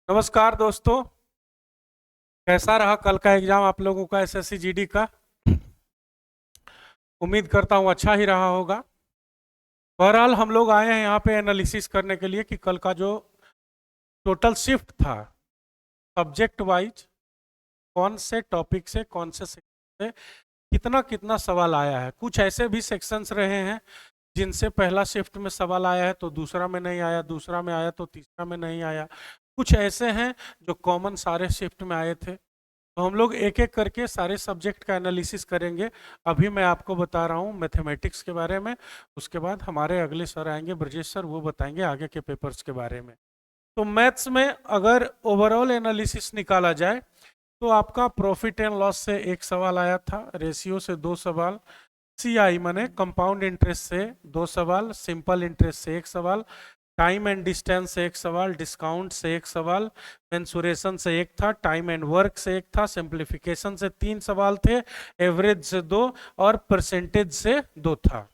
नमस्कार दोस्तों। कैसा रहा कल का एग्जाम आप लोगों का एसएससी जीडी का? उम्मीद करता हूँ अच्छा ही रहा होगा। बहरहाल हम लोग आए हैं यहाँ पे एनालिसिस करने के लिए कि कल का जो टोटल शिफ्ट था सब्जेक्ट वाइज, कौन से टॉपिक से कौन से सेक्शन से कितना कितना सवाल आया है। कुछ ऐसे भी सेक्शंस रहे हैं जिनसे पहला शिफ्ट में सवाल आया है तो दूसरा में नहीं आया, दूसरा में आया तो तीसरा में नहीं आया। कुछ ऐसे हैं जो कॉमन सारे शिफ्ट में आए थे। तो हम लोग एक एक करके सारे सब्जेक्ट का एनालिसिस करेंगे। अभी मैं आपको बता रहा हूँ मैथमेटिक्स के बारे में, उसके बाद हमारे अगले सर आएंगे ब्रजेश सर, वो बताएंगे आगे के पेपर्स के बारे में। तो मैथ्स में अगर ओवरऑल एनालिसिस निकाला जाए तो आपका प्रॉफिट एंड लॉस से एक सवाल आया था, रेशियो से दो सवाल, सीआई माने कंपाउंड इंटरेस्ट से दो सवाल, सिंपल इंटरेस्ट से एक सवाल, टाइम एंड डिस्टेंस से एक सवाल, डिस्काउंट से एक सवाल, मेंसुरेशन से एक था, टाइम एंड वर्क से एक था, सिंप्लीफिकेशन से तीन सवाल थे, एवरेज से दो और परसेंटेज से दो था।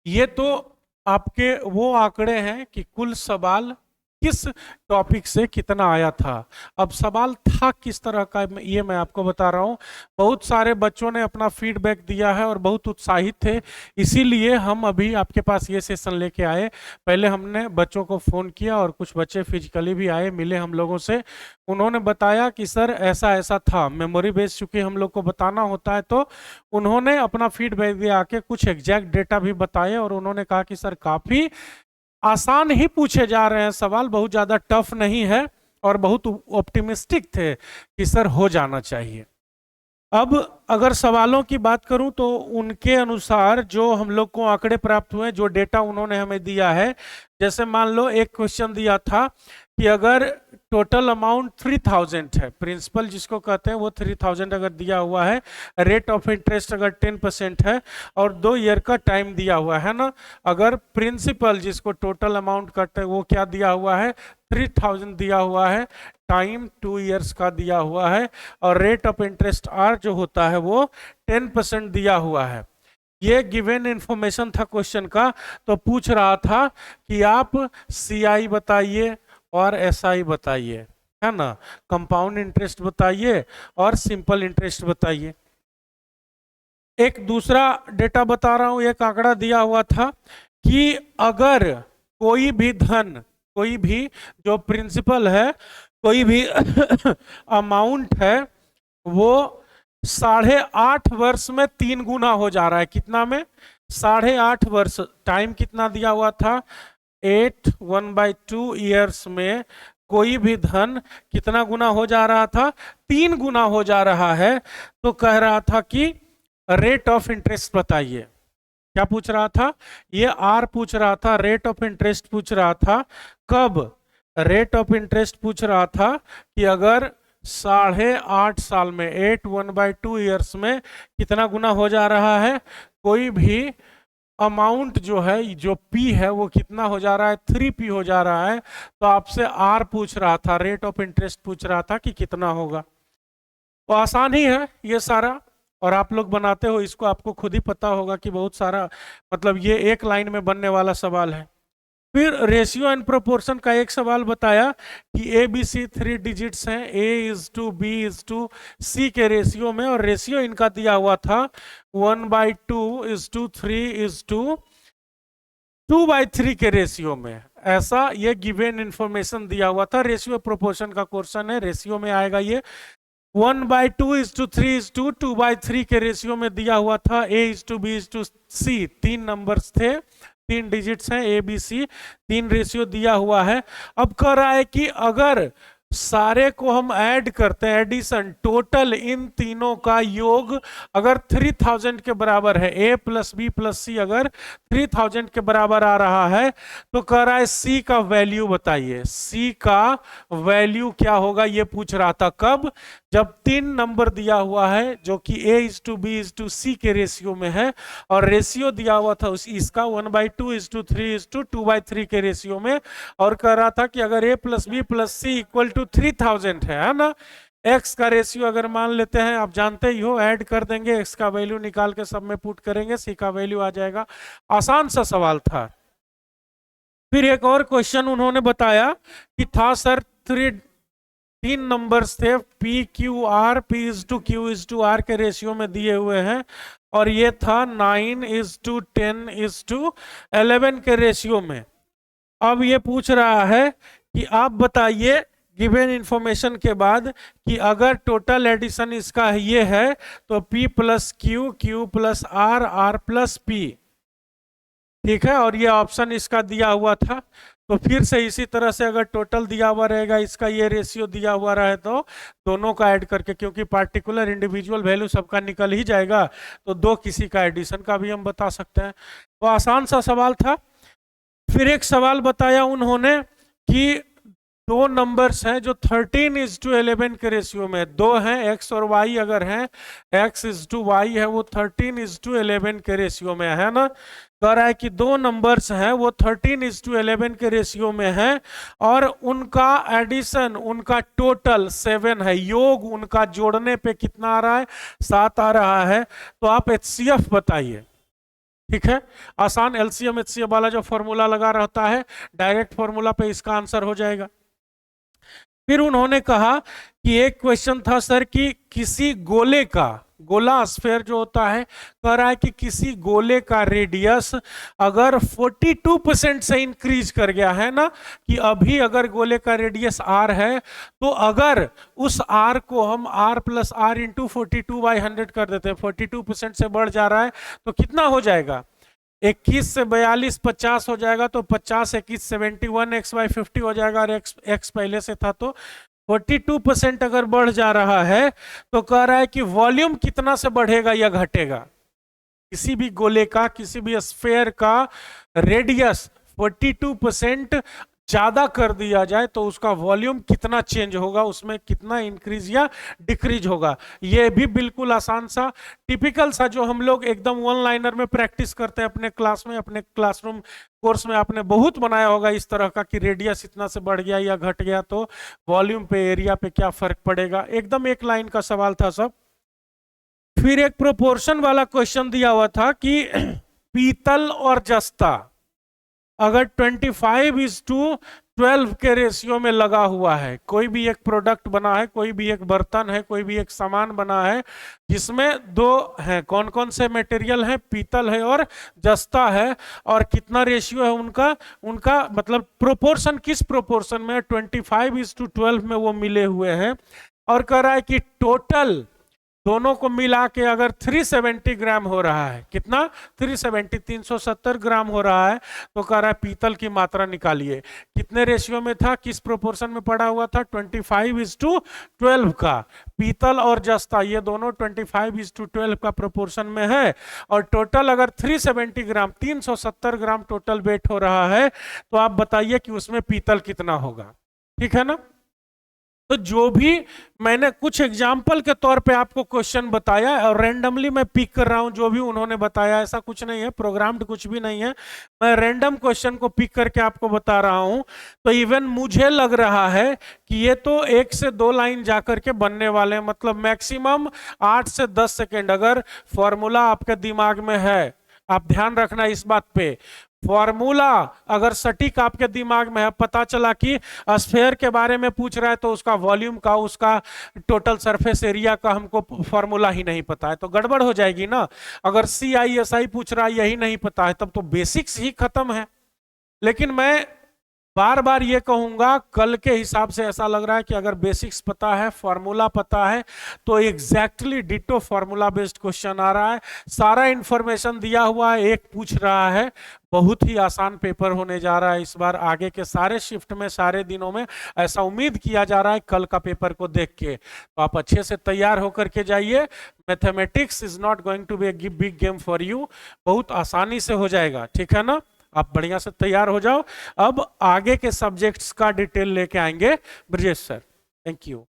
ये तो आपके वो आंकड़े हैं कि कुल सवाल किस टॉपिक से कितना आया था। अब सवाल था किस तरह का, ये मैं आपको बता रहा हूँ। बहुत सारे बच्चों ने अपना फीडबैक दिया है और बहुत उत्साहित थे, इसीलिए हम अभी आपके पास ये सेशन लेके आए। पहले हमने बच्चों को फ़ोन किया और कुछ बच्चे फिजिकली भी आए, मिले हम लोगों से। उन्होंने बताया कि सर ऐसा ऐसा था, मेमोरी बेस चूंकि हम लोग को बताना होता है, तो उन्होंने अपना फीडबैक दिया आके, कुछ एग्जैक्ट डेटा भी बताए और उन्होंने कहा कि सर काफ़ी आसान ही पूछे जा रहे हैं सवाल, बहुत ज़्यादा टफ नहीं है, और बहुत ऑप्टिमिस्टिक थे कि सर हो जाना चाहिए। अब अगर सवालों की बात करूं तो उनके अनुसार जो हम लोग को आंकड़े प्राप्त हुए, जो डेटा उन्होंने हमें दिया है, जैसे मान लो एक क्वेश्चन दिया था कि अगर टोटल अमाउंट 3000 है, प्रिंसिपल जिसको कहते हैं वो 3000 अगर दिया हुआ है, रेट ऑफ इंटरेस्ट अगर 10% है और 2 ईयर का टाइम दिया हुआ है ना, अगर प्रिंसिपल जिसको टोटल अमाउंट कहते हैं वो क्या दिया हुआ है, 3000 दिया हुआ है, टाइम 2 ईयर्स का दिया हुआ है और रेट ऑफ इंटरेस्ट आर जो होता है वो 10% दिया हुआ है। ये गिवन इंफॉर्मेशन था क्वेश्चन का। तो पूछ रहा था कि आप सीआई बताइए और एसआई बताइए, है ना, कंपाउंड इंटरेस्ट बताइए और सिंपल इंटरेस्ट बताइए। एक दूसरा डेटा बता रहा हूं, एक आंकड़ा दिया हुआ था कि अगर कोई भी धन, कोई भी जो प्रिंसिपल है, कोई भी अमाउंट है, वो 8.5 वर्ष में 3 गुना हो जा रहा है। कितना में? 8.5 वर्ष। टाइम कितना दिया हुआ था? 8 1/2 ईयर्स में कोई भी धन कितना गुना हो जा रहा था? 3 गुना हो जा रहा है। तो कह रहा था कि रेट ऑफ इंटरेस्ट बताइए। क्या पूछ रहा था? ये आर पूछ रहा था, रेट ऑफ इंटरेस्ट पूछ रहा था। कब? रेट ऑफ इंटरेस्ट पूछ रहा था कि अगर 8.5 साल में, 8 1/2 ईयर्स में कितना गुना हो जा रहा है, कोई भी अमाउंट जो है, जो पी है वो कितना हो जा रहा है, 3p हो जा रहा है। तो आपसे आर पूछ रहा था, रेट ऑफ इंटरेस्ट पूछ रहा था कि कितना होगा। तो आसान ही है ये सारा, और आप लोग बनाते हो इसको, आपको खुद ही पता होगा कि बहुत सारा, मतलब ये एक लाइन में बनने वाला सवाल है। फिर रेशियो एंड प्रोपोर्शन का एक सवाल बताया कि ए बी सी 3 डिजिट्स हैं, A:B:C के रेशियो में, और रेशियो इनका दिया हुआ था 1/2 3 2/3 के रेशियो में। ऐसा ये गिवन इंफॉर्मेशन दिया हुआ था। रेशियो प्रोपोर्शन का क्वेश्चन है, रेशियो में आएगा ये। 1/2 3 2/3 के रेशियो में दिया हुआ था। A:B:C 3 नंबर्स थे, 3 डिजिट्स हैं, ABC 3 रेशियो दिया हुआ है। अब कह रहा है कि अगर सारे को हम ऐड करते हैं, एडिशन, टोटल इन तीनों का योग अगर 3000 के बराबर है, A + B + C अगर 3000 के बराबर आ रहा है, तो कह रहा है C का वैल्यू बताइए। C का वैल्यू क्या होगा ये पूछ रहा था। कब? जब 3 नंबर दिया हुआ है जो कि A:B:C के रेशियो में है, और रेशियो दिया हुआ था इसका 1/2 3 2/3 के रेशियो में, और कह रहा था कि अगर A + B + C = 3000 है ना, x का रेशियो अगर मान लेते हैं, आप जानते ही हो, ऐड कर देंगे, x का वैल्यू निकाल के सब में पुट करेंगे, C का वैल्यू आ जाएगा। आसान सा सवाल था। फिर एक और क्वेश्चन उन्होंने बताया कि था सर, तीन नंबर्स थे, P Q R, P is to Q is to R के रेशियो में दिए हुए हैं, और ये था 9:10:11 के रेशियो में। अब ये पूछ रहा है कि आप बताइए गिवन इंफॉर्मेशन के बाद कि अगर टोटल एडिशन इसका ये है तो P plus Q, Q plus R, R plus P, ठीक है, और ये ऑप्शन इसका दिया हुआ था। तो फिर से इसी तरह से अगर टोटल दिया हुआ रहेगा, इसका ये रेशियो दिया हुआ रहे, तो दोनों का ऐड करके, क्योंकि पार्टिकुलर इंडिविजुअल वैल्यू सबका निकल ही जाएगा, तो दो किसी का एडिशन का भी हम बता सकते हैं। तो आसान सा सवाल था। फिर एक सवाल बताया उन्होंने कि दो नंबर्स हैं जो 13:11 के रेशियो में, दो हैं x और y, अगर हैं x:y है, वो 13:11 के रेशियो में है ना। कह रहा है कि दो नंबर्स हैं वो 13:11 के रेशियो में हैं, और उनका एडिशन, उनका टोटल 7 है, योग उनका जोड़ने पे कितना आ रहा है, 7 आ रहा है। तो आप HCF बताइए, ठीक है। आसान LCM HCF वाला जो फॉर्मूला लगा रहता है, डायरेक्ट फॉर्मूला पे इसका आंसर हो जाएगा। फिर उन्होंने कहा कि एक क्वेश्चन था सर कि किसी गोले का, गोला स्फेयर जो होता है, कह रहा है कि किसी गोले का रेडियस अगर 42% से इंक्रीज कर गया है ना, कि अभी अगर गोले का रेडियस r है, तो अगर उस r को हम r प्लस आर इंटू 42/100 कर देते हैं, 42% से बढ़ जा रहा है, तो कितना हो जाएगा, 21 से 42 50 हो जाएगा, तो 50 21 71, x/50 हो जाएगा, और x पहले से था, तो 42% अगर बढ़ जा रहा है, तो कह रहा है कि वॉल्यूम कितना से बढ़ेगा या घटेगा। किसी भी गोले का, किसी भी स्फेयर का रेडियस 42% ज्यादा कर दिया जाए तो उसका वॉल्यूम कितना चेंज होगा, उसमें कितना इंक्रीज या डिक्रीज होगा। यह भी बिल्कुल आसान सा, टिपिकल सा, जो हम लोग एकदम वन लाइनर में प्रैक्टिस करते हैं अपने क्लास में, अपने क्लासरूम कोर्स में आपने बहुत बनाया होगा इस तरह का, कि रेडियस इतना से बढ़ गया या घट गया तो वॉल्यूम पे, एरिया पे क्या फर्क पड़ेगा। एकदम एक लाइन का सवाल था सब। फिर एक प्रोपोर्शन वाला क्वेश्चन दिया हुआ था कि पीतल और जस्ता अगर 25:12 के रेशियो में लगा हुआ है, कोई भी एक प्रोडक्ट बना है, कोई भी एक बर्तन है, कोई भी एक सामान बना है, जिसमें दो हैं, कौन कौन से मटेरियल है, पीतल है और जस्ता है, और कितना रेशियो है उनका, उनका मतलब प्रोपोर्शन किस प्रोपोर्शन में, 25:12 में वो मिले हुए हैं, और कह रहा है कि टोटल दोनों को मिला के अगर 370 ग्राम हो रहा है, कितना, 370 ग्राम हो रहा है, तो कह रहा है पीतल की मात्रा निकालिए। कितने रेशियो में था, किस प्रोपोर्शन में पड़ा हुआ था, 25:12 का। पीतल और जस्ता ये दोनों 25:12 का प्रोपोर्शन में है, और टोटल अगर 370 ग्राम, 370 ग्राम टोटल वेट हो रहा है, तो आप बताइए कि उसमें पीतल कितना होगा, ठीक है ना। तो जो भी मैंने कुछ एग्जाम्पल के तौर पे आपको क्वेश्चन बताया, और रैंडमली मैं पिक कर रहा हूं जो भी उन्होंने बताया, ऐसा कुछ नहीं है, प्रोग्राम्ड कुछ भी नहीं है, मैं रैंडम क्वेश्चन को पिक करके आपको बता रहा हूं। तो इवन मुझे लग रहा है कि ये तो 1 से 2 लाइन जाकर के बनने वाले हैं, मतलब मैक्सिमम 8 से 10 सेकेंड, अगर फॉर्मूला आपके दिमाग में है, आप ध्यान रखना इस बात पे, फॉर्मूला अगर सटीक आपके दिमाग में है, पता चला कि स्फेयर के बारे में पूछ रहा है तो उसका वॉल्यूम का, उसका टोटल सरफेस एरिया का हमको फॉर्मूला ही नहीं पता है, तो गड़बड़ हो जाएगी ना। अगर CISI पूछ रहा है, यही नहीं पता है, तब तो बेसिक्स ही खत्म है। लेकिन मैं बार बार ये कहूंगा, कल के हिसाब से ऐसा लग रहा है कि अगर बेसिक्स पता है, फॉर्मूला पता है, तो exactly ditto formula based question आ रहा है, सारा इंफॉर्मेशन दिया हुआ है, एक पूछ रहा है। बहुत ही आसान पेपर होने जा रहा है इस बार, आगे के सारे शिफ्ट में, सारे दिनों में ऐसा उम्मीद किया जा रहा है कल का पेपर को देख के। तो आप अच्छे से तैयार होकर के जाइए, mathematics is not going to be a big game for you, बहुत आसानी से हो जाएगा, ठीक है ना। आप बढ़िया से तैयार हो जाओ। अब आगे के सब्जेक्ट्स का डिटेल लेके आएंगे ब्रजेश सर। Thank you.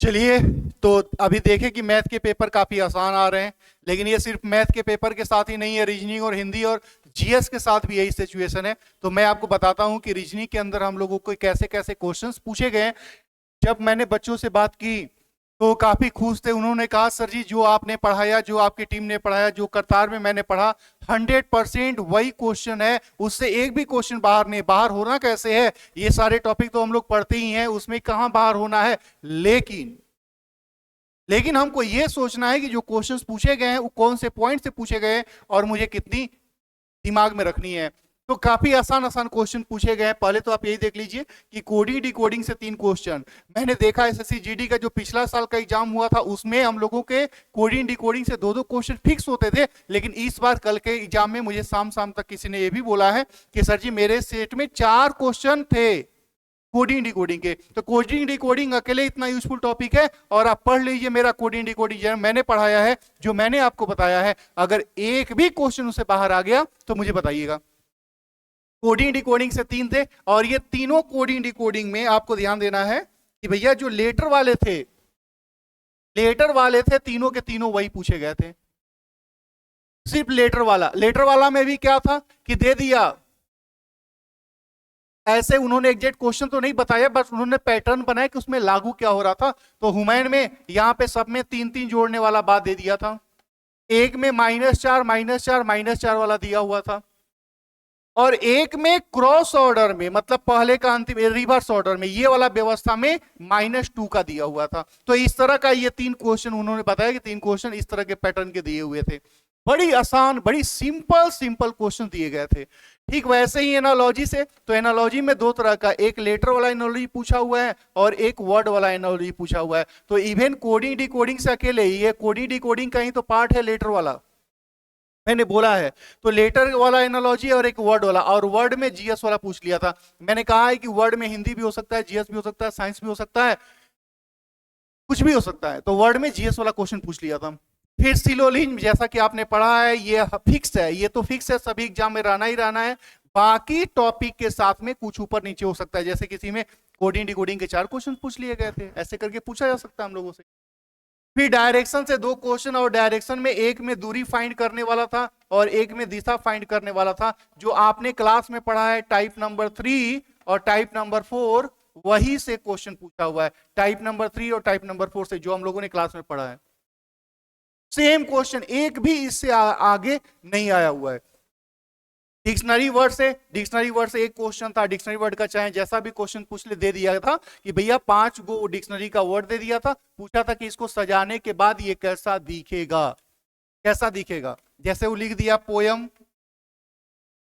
चलिए, तो अभी देखें कि मैथ के पेपर काफी आसान आ रहे हैं, लेकिन ये सिर्फ मैथ के पेपर के साथ ही नहीं है, रीजनिंग और हिंदी और जीएस के साथ भी यही सिचुएशन है। तो मैं आपको बताता हूं कि रीजनिंग के अंदर हम लोगों को कैसे कैसे क्वेश्चंस पूछे गए। जब मैंने बच्चों से बात की तो काफी खुश थे। उन्होंने कहा सर जी, जो आपने पढ़ाया, जो आपकी टीम ने पढ़ाया, जो करतार में मैंने पढ़ा, 100% वही क्वेश्चन है, उससे एक भी क्वेश्चन बाहर नहीं। बाहर होना कैसे है, ये सारे टॉपिक तो हम लोग पढ़ते ही हैं, उसमें कहां बाहर होना है। लेकिन हमको ये सोचना है कि जो क्वेश्चंस पूछे गए हैं वो कौन से पॉइंट से पूछे गए और मुझे कितनी दिमाग में रखनी है। तो काफी आसान आसान क्वेश्चन पूछे गए हैं। पहले तो आप यही देख लीजिए कि कोडिंग डिकोडिंग से 3 क्वेश्चन मैंने देखा। एसएससी जीडी का जो पिछला साल का एग्जाम हुआ था उसमें हम लोगों के कोडिंग डिकोडिंग से 2-2 क्वेश्चन फिक्स होते थे, लेकिन इस बार कल के एग्जाम में मुझे शाम तक किसी ने यह भी बोला है कि सर जी मेरे सेट में 4 क्वेश्चन थे कोडिंग डिकोडिंग के। तो कोडिंग डिकोडिंग अकेले इतना यूजफुल टॉपिक है, और आप पढ़ लीजिए मेरा कोडिंग डिकोडिंग जो मैंने पढ़ाया है, जो मैंने आपको बताया है। अगर एक भी क्वेश्चन उससे बाहर आ गया तो मुझे बताइएगा। कोडिंग डिकोडिंग से 3 थे, और ये तीनों कोडिंग डिकोडिंग में आपको ध्यान देना है कि भैया जो लेटर वाले थे तीनों के तीनों वही पूछे गए थे। सिर्फ लेटर वाला में भी क्या था कि दे दिया, ऐसे उन्होंने एग्जैक्ट क्वेश्चन तो नहीं बताया, बस उन्होंने पैटर्न बनाया कि उसमें लागू क्या हो रहा था। तो हुमैन में यहां पे सब में 3-3 जोड़ने वाला बात दे दिया था। एक में -4 वाला दिया हुआ था, और एक में क्रॉस ऑर्डर में, मतलब पहले का अंतिम रिवर्स ऑर्डर में, ये वाला व्यवस्था में -2 का दिया हुआ था। तो इस तरह का ये 3 क्वेश्चन उन्होंने बताया कि 3 क्वेश्चन इस तरह के पैटर्न के दिए हुए थे। बड़ी आसान, बड़ी सिंपल क्वेश्चन दिए गए थे। ठीक वैसे ही एनालॉजी से, तो एनालॉजी में 2 तरह का, एक लेटर वाला एनालॉजी पूछा हुआ है और एक वर्ड वाला एनालॉजी पूछा हुआ है। तो इवन कोडिंग डिकोडिंग से अकेले ये कोडिंग डिकोडिंग का ही तो पार्ट है लेटर वाला, मैंने बोला है। तो लेटर वाला एनालॉजी और एक वर्ड वाला, और वर्ड में जीएस वाला पूछ लिया था। मैंने कहा है कि वर्ड में हिंदी भी हो सकता है, जीएस भी हो सकता है, साइंस भी हो सकता है, कुछ भी हो सकता है। तो वर्ड में जीएस वाला क्वेश्चन पूछ लिया था। फिर सिलोलिन, जैसा कि आपने पढ़ा है, ये फिक्स है, ये तो फिक्स है, सभी एग्जाम में रहना ही रहना है। बाकी टॉपिक के साथ में कुछ ऊपर नीचे हो सकता है, जैसे किसी में कोडिंग डिकोडिंग के 4 क्वेश्चन पूछ लिए गए थे, ऐसे करके पूछा जा सकता है हम लोगों से। फिर डायरेक्शन से 2 क्वेश्चन, और डायरेक्शन में एक में दूरी फाइंड करने वाला था और एक में दिशा फाइंड करने वाला था। जो आपने क्लास में पढ़ा है टाइप नंबर 3 और टाइप नंबर 4, वही से क्वेश्चन पूछा हुआ है। टाइप नंबर 3 और टाइप नंबर 4 से, जो हम लोगों ने क्लास में पढ़ा है, सेम क्वेश्चन, एक भी इससे आगे नहीं आया हुआ है। डिक्शनरी वर्ड से एक क्वेश्चन था। डिक्शनरी वर्ड का चाहे जैसा भी क्वेश्चन पूछ ले, दे दिया था कि भैया 5 गो डिक्शनरी का वर्ड दे दिया था, पूछा था कि इसको सजाने के बाद ये कैसा दिखेगा। जैसे वो लिख दिया पोयम,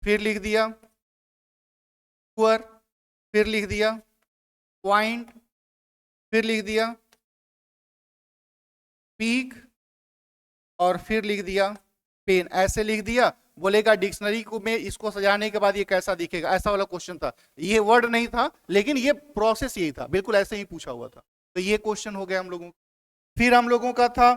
फिर लिख दिया पुअर, फिर लिख दिया पॉइंट, फिर लिख दिया पीक, और फिर लिख दिया पेन। ऐसे लिख दिया, बोलेगा डिक्शनरी को में इसको सजाने के बाद ये कैसा दिखेगा, ऐसा वाला क्वेश्चन था। ये वर्ड नहीं था, लेकिन ये प्रोसेस यही था, बिल्कुल ऐसे ही पूछा हुआ था। तो ये क्वेश्चन हो गया हम लोगों का। फिर हम लोगों का था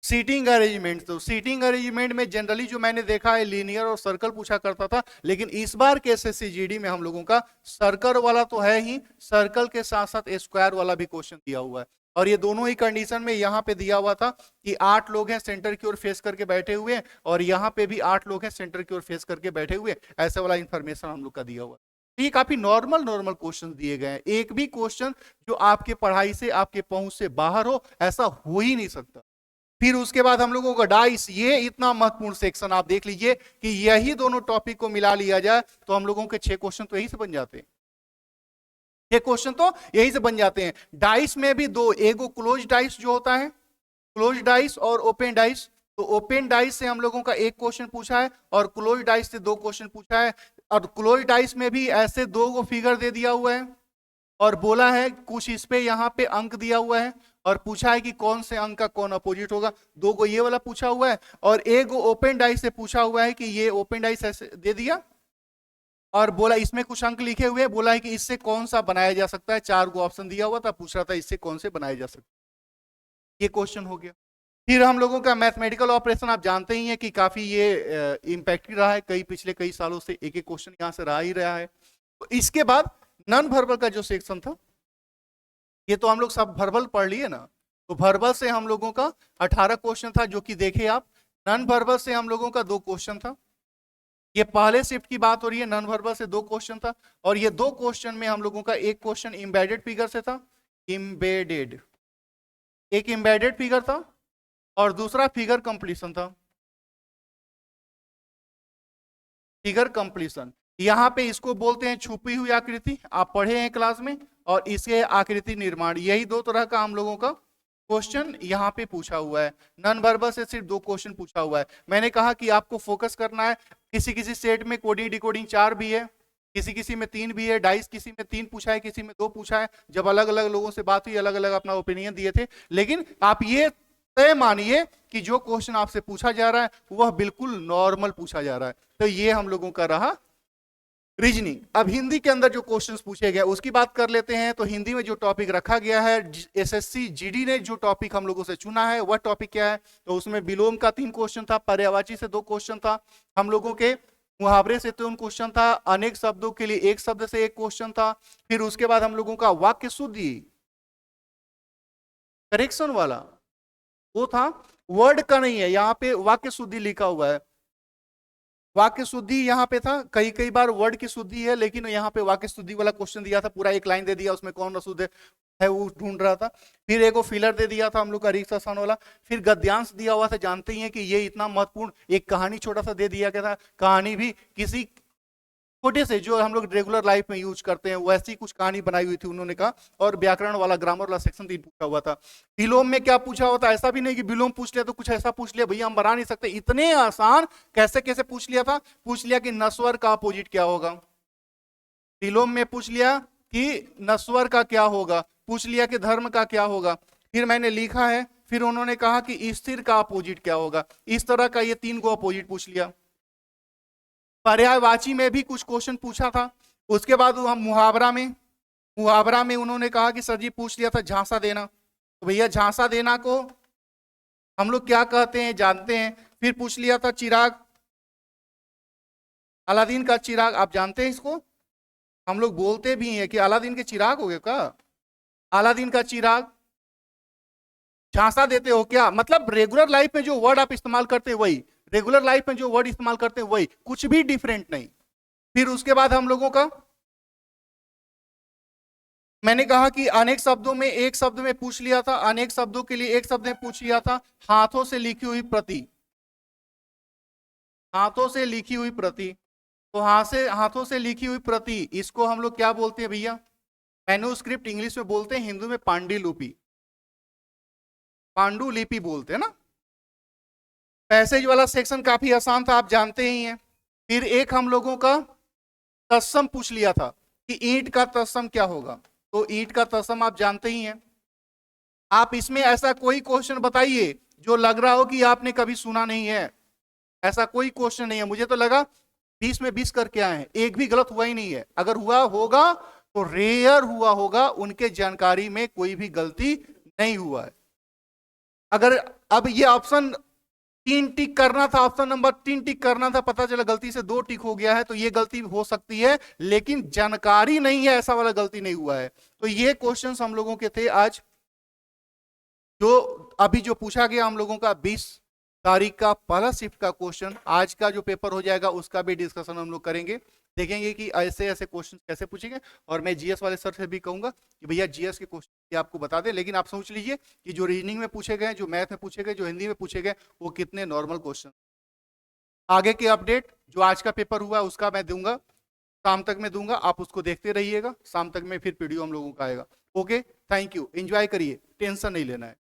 सीटिंग अरेंजमेंट। तो सीटिंग अरेंजमेंट में जनरली जो मैंने देखा है लीनियर और सर्कल पूछा करता था, लेकिन इस बार के एसएससी जीडी में हम लोगों का सर्कल वाला तो है ही, सर्कल के साथ साथ स्क्वायर वाला भी क्वेश्चन दिया हुआ है। और ये दोनों ही कंडीशन में यहाँ पे दिया हुआ था कि 8 लोग हैं सेंटर की ओर फेस करके बैठे हुए, और यहाँ पे भी 8 लोग हैं सेंटर की ओर फेस करके बैठे हुए। ऐसा वाला इंफॉर्मेशन हम लोग का दिया हुआ। ये काफी नॉर्मल क्वेश्चन दिए गए हैं। एक भी क्वेश्चन जो आपके पढ़ाई से, आपके पहुंच से बाहर हो, ऐसा हो ही नहीं सकता। फिर उसके बाद हम लोगों का डाइस, ये इतना महत्वपूर्ण सेक्शन आप देख लीजिए कि यही दोनों टॉपिक को मिला लिया जाए तो हम लोगों के 6 क्वेश्चन तो यही से बन जाते हैं। 6 क्वेश्चन तो यही से बन जाते हैं। डाइस में भी 2, एगो क्लोज डाइस जो होता है, क्लोज डाइस और ओपन डाइस। तो ओपन डाइस से हम लोगों का 1 क्वेश्चन पूछा है, और क्लोज डाइस से 2 क्वेश्चन पूछा है। और क्लोज डाइस में भी ऐसे 2 गो फिगर दे दिया हुआ है, और बोला है कुछ इस पे यहाँ पे अंक दिया हुआ है, और पूछा है कि कौन से अंक का कौन अपोजिट होगा। 2 गो ये वाला पूछा हुआ है, और 1 गो ओपन डाइस से पूछा हुआ है कि ये ओपन डाइस ऐसे दे दिया, और बोला इसमें कुछ अंक लिखे हुए, बोला है कि इससे कौन सा बनाया जा सकता है। 4 गो ऑप्शन दिया हुआ था, पूछ रहा था इससे कौन से बनाया जा सकता है। ये क्वेश्चन हो गया। फिर हम लोगों का मैथमेटिकल ऑपरेशन, आप जानते ही हैं कि काफी ये इंपैक्टेड रहा है, पिछले कई सालों से एक एक क्वेश्चन यहाँ से रहा ही रहा है। तो इसके बाद नॉन वर्बल का जो सेक्शन था, ये तो हम लोग सब वर्बल पढ़ लिए ना, तो वर्बल से हम लोगों का 18 क्वेश्चन था, जो कि देखे आप। नॉन वर्बल से हम लोगों का 2 क्वेश्चन था। ये पहले शिफ्ट की बात हो रही है, नॉन वर्बल से 2 क्वेश्चन था, और ये 2 क्वेश्चन में हम लोगों का एक क्वेश्चन एम्बेडेड फिगर से था। एम्बेडेड, एक एम्बेडेड फिगर था और दूसरा फिगर कंप्लीशन था। फिगर कंप्लीशन, यहां पे इसको बोलते हैं छुपी हुई आकृति, आप पढ़े हैं क्लास में, और इसे आकृति निर्माण। यही 2 तरह का हम लोगों का क्वेश्चन यहाँ पे पूछा हुआ है। नॉन वर्बल से सिर्फ 2 क्वेश्चन पूछा हुआ है। मैंने कहा कि आपको फोकस करना है। किसी किसी सेट में कोडिंग डिकोडिंग 4 भी है, किसी किसी में 3 भी है, डाइस किसी में 3 पूछा है, किसी में 2 पूछा है। जब अलग अलग लोगों से बात हुई, अलग अलग अपना ओपिनियन दिए थे। लेकिन आप ये तय मानिए कि जो क्वेश्चन आपसे पूछा जा रहा है वह बिल्कुल नॉर्मल पूछा जा रहा है। तो ये हम लोगों का रहा रीजनिंग। अब हिंदी के अंदर जो क्वेश्चंस पूछे गए उसकी बात कर लेते हैं। तो हिंदी में जो टॉपिक रखा गया है, एसएससी जीडी ने जो टॉपिक हम लोगों से चुना है, वह टॉपिक क्या है? तो उसमें विलोम का 3 क्वेश्चन था, पर्यायवाची से 2 क्वेश्चन था, हम लोगों के मुहावरे से 3 क्वेश्चन था, अनेक शब्दों के लिए एक शब्द से 1 क्वेश्चन था। फिर उसके बाद हम लोगों का वाक्य शुद्धि करेक्शन वाला वो था। वर्ड का नहीं है, यहाँ पे वाक्य शुद्धि लिखा हुआ है। वाक्य शुद्धि यहाँ पे था, कई कई बार वर्ड की शुद्धि है, लेकिन यहाँ पे वाक्य शुद्धि वाला क्वेश्चन दिया था, पूरा एक लाइन दे दिया, उसमें कौन अशुद्ध है वो ढूंढ रहा था। फिर एक फिलर दे दिया था हम लोग का रिक्शासन वाला। फिर गद्यांश दिया हुआ था, जानते ही हैं कि ये इतना महत्वपूर्ण। एक कहानी छोटा सा दे दिया गया था, कहानी भी किसी छोटे से जो हम लोग रेगुलर लाइफ में यूज करते हैं वैसी कुछ कहानी बनाई हुई थी उन्होंने कहा। और व्याकरण वाला, ग्रामर वाला सेक्शन 3 पूछा हुआ था। विलोम में क्या पूछा हुआ था? ऐसा भी नहीं कि विलोम पूछ लिया तो कुछ ऐसा पूछ लिया भैया हम बना नहीं सकते, इतने आसान कैसे कैसे पूछ लिया था। पूछ लिया कि नस्वर का अपोजिट क्या होगा। विलोम में पूछ लिया कि नस्वर का क्या होगा, पूछ लिया कि धर्म का क्या होगा। फिर मैंने लिखा है, फिर उन्होंने कहा कि स्थिर का अपोजिट क्या होगा। इस तरह का ये 3 को अपोजिट पूछ लिया। पर्यायवाची में भी कुछ क्वेश्चन पूछा था। उसके बाद हम मुहावरा में उन्होंने कहा कि सर जी पूछ लिया था झांसा देना। तो भैया झांसा देना को हम लोग क्या कहते हैं जानते हैं। फिर पूछ लिया था चिराग, अलादीन का चिराग, आप जानते हैं इसको, हम लोग बोलते भी हैं कि अलादीन के चिराग हो गए का, अलादीन का चिराग। झांसा देते हो क्या, मतलब रेगुलर लाइफ में जो वर्ड आप इस्तेमाल करते हैं वही, रेगुलर लाइफ में जो वर्ड इस्तेमाल करते हैं वही, कुछ भी डिफरेंट नहीं। फिर उसके बाद हम लोगों का मैंने कहा कि अनेक शब्दों में एक शब्द में पूछ लिया था, अनेक शब्दों के लिए एक शब्द में पूछ लिया था। हाथों से लिखी हुई प्रति, हाथों से लिखी हुई प्रति। तो हाथों से लिखी हुई प्रति, इसको हम लोग क्या बोलते हैं भैया? मैन्युस्क्रिप्ट इंग्लिश में बोलते हैं, हिंदू में पांडुलिपि, पांडुलिपि बोलते हैं ना। पैसेज वाला सेक्शन काफी आसान था, आप जानते ही हैं। फिर एक हम लोगों का तत्सम पूछ लिया था कि ईंट का तत्सम क्या होगा। तो ईंट का तत्सम आप जानते ही हैं। आप इसमें ऐसा कोई क्वेश्चन बताइए जो लग रहा हो कि आपने कभी सुना नहीं है, ऐसा कोई क्वेश्चन नहीं है। मुझे तो लगा 20 में 20 करके आए हैं, एक भी गलत हुआ ही नहीं है। अगर हुआ होगा तो रेयर हुआ होगा, उनके जानकारी में कोई भी गलती नहीं हुआ है। अगर अब ये ऑप्शन 3 टिक करना था, ऑप्शन नंबर 3 टिक करना था, पता चला गलती से 2 टिक हो गया है, तो ये गलती हो सकती है, लेकिन जानकारी नहीं है ऐसा वाला गलती नहीं हुआ है। तो ये क्वेश्चंस हम लोगों के थे आज, जो अभी जो पूछा गया हम लोगों का 20 तारीख का पहला शिफ्ट का क्वेश्चन। आज का जो पेपर हो जाएगा उसका भी डिस्कशन हम लोग करेंगे, देखेंगे कि ऐसे ऐसे क्वेश्चन कैसे पूछेंगे। और मैं जीएस वाले सर से भी कहूंगा कि भैया जीएस के क्वेश्चन आपको बता दें, लेकिन आप सोच लीजिए कि जो रीजनिंग में पूछे गए, जो मैथ में पूछे गए, जो हिंदी में पूछे गए, वो कितने नॉर्मल क्वेश्चन। आगे के अपडेट जो आज का पेपर हुआ उसका मैं दूंगा, शाम तक मैं दूंगा, आप उसको देखते रहिएगा। शाम तक में फिर पीडीओ हम लोगों का आएगा। ओके, थैंक यू, एंजॉय करिए, टेंशन नहीं लेना है।